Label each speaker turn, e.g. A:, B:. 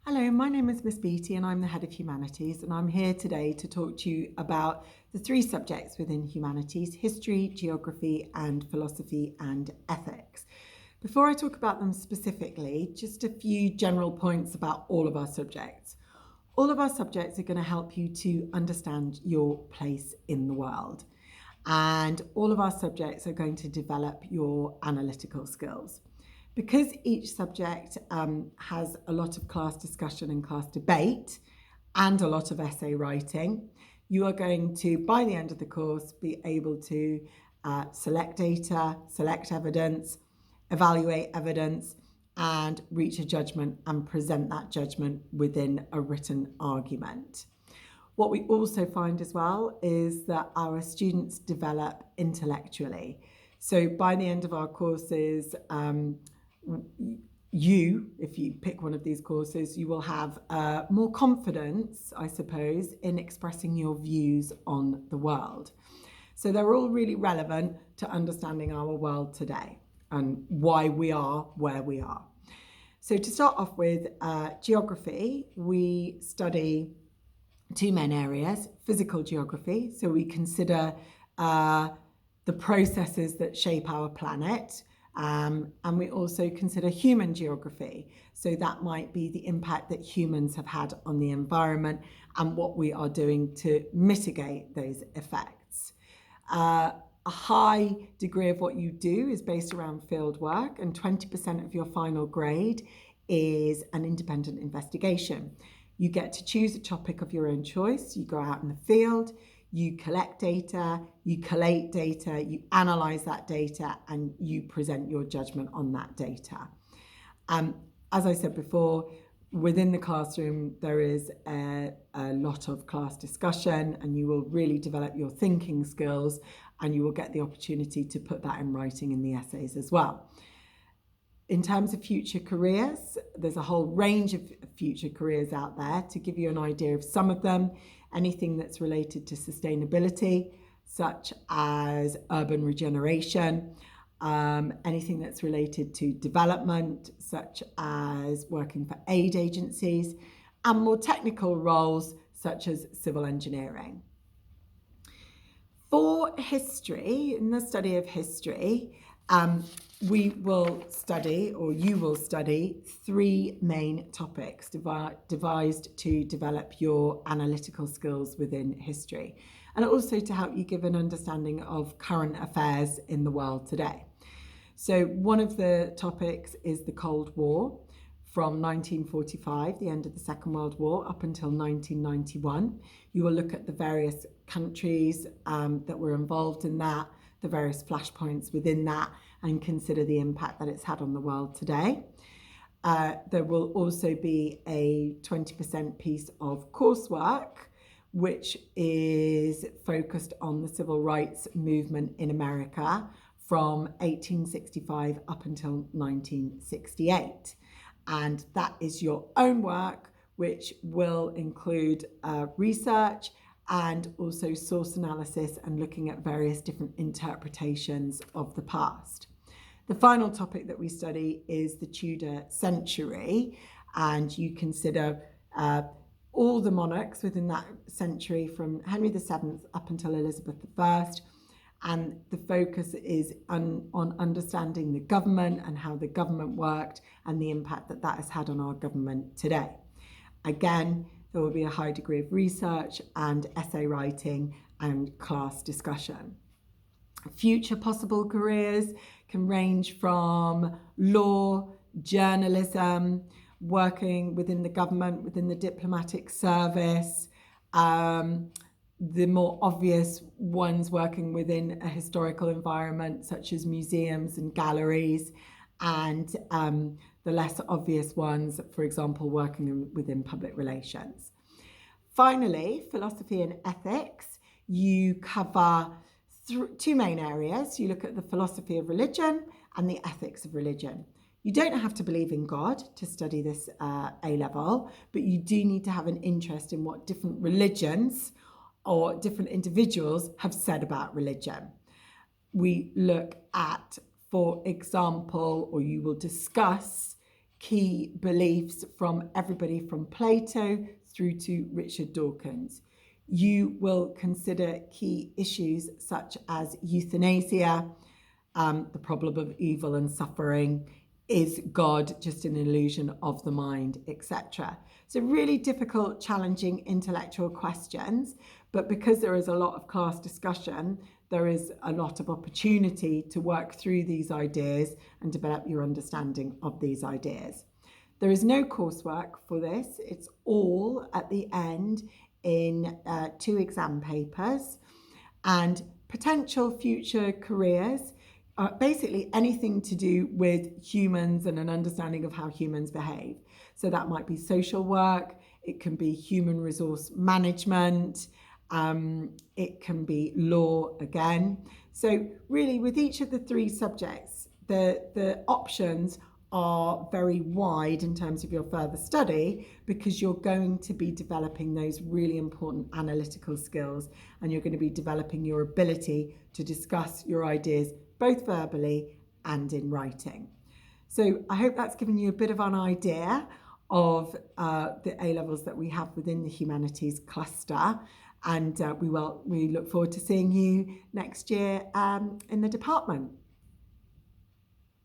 A: Hello, my name is Miss Beattie and I'm the Head of Humanities, and I'm here today to talk to you about the three subjects within Humanities: history, geography and philosophy and ethics. Before I talk about them specifically, just a few general points about all of our subjects. All of our subjects are going to help you to understand your place in the world, and all of our subjects are going to develop your analytical skills. Because each subject has a lot of class discussion and class debate and a lot of essay writing, you are going to, by the end of the course, be able to select data, select evidence, evaluate evidence, and reach a judgment and present that judgment within a written argument. What we also find as well is that our students develop intellectually. So by the end of our courses, if you pick one of these courses, you will have more confidence, I suppose, in expressing your views on the world. So they're all really relevant to understanding our world today and why we are where we are. So to start off with geography, we study two main areas: physical geography, so we consider the processes that shape our planet, and we also consider human geography. So that might be the impact that humans have had on the environment and what we are doing to mitigate those effects. A high degree of what you do is based around field work, and 20% of your final grade is an independent investigation. You get to choose a topic of your own choice. You go out in the field, you collect data, you collate data, you analyse that data, and you present your judgment on that data. As I said before, within the classroom, there is a lot of class discussion, and you will really develop your thinking skills, and you will get the opportunity to put that in writing in the essays as well. In terms of future careers, there's a whole range of future careers out there. To give you an idea of some of them, anything that's related to sustainability, such as urban regeneration, anything that's related to development, such as working for aid agencies, and more technical roles, such as civil engineering. For history, in the study of history, we will study, or you will study, three main topics devised to develop your analytical skills within history, and also to help you give an understanding of current affairs in the world today. So one of the topics is the Cold War, from 1945, the end of the Second World War, up until 1991. You will look at the various countries that were involved in that, the various flashpoints within that, and consider the impact that it's had on the world today. There will also be a 20% piece of coursework, which is focused on the civil rights movement in America from 1865 up until 1968. And that is your own work, which will include research and also source analysis and looking at various different interpretations of the past. The final topic that we study is the Tudor century, and you consider all the monarchs within that century from Henry VII up until Elizabeth I, and the focus is on understanding the government and how the government worked and the impact that that has had on our government today. Again, there will be a high degree of research and essay writing and class discussion. Future possible careers can range from law, journalism, working within the government, within the diplomatic service, the more obvious ones working within a historical environment such as museums and galleries, and the less obvious ones, for example, working within public relations. Finally, philosophy and ethics, you cover two main areas. You look at the philosophy of religion and the ethics of religion. You don't have to believe in God to study this A-level, but you do need to have an interest in what different religions or different individuals have said about religion. We look at, for example, or you will discuss key beliefs from everybody from Plato through to Richard Dawkins. You will consider key issues such as euthanasia, the problem of evil and suffering, is God just an illusion of the mind, etc. So really difficult, challenging intellectual questions, but because there is a lot of class discussion, there is a lot of opportunity to work through these ideas and develop your understanding of these ideas. There is no coursework for this. It's all at the end in 2 exam papers, and potential future careers, basically anything to do with humans and an understanding of how humans behave. So that might be social work, it can be human resource management, it can be law again. So really with each of the 3 subjects, the options are very wide in terms of your further study, because you're going to be developing those really important analytical skills, and you're going to be developing your ability to discuss your ideas both verbally and in writing. So I hope that's given you a bit of an idea of the A-levels that we have within the Humanities cluster, and we look forward to seeing you next year in the department.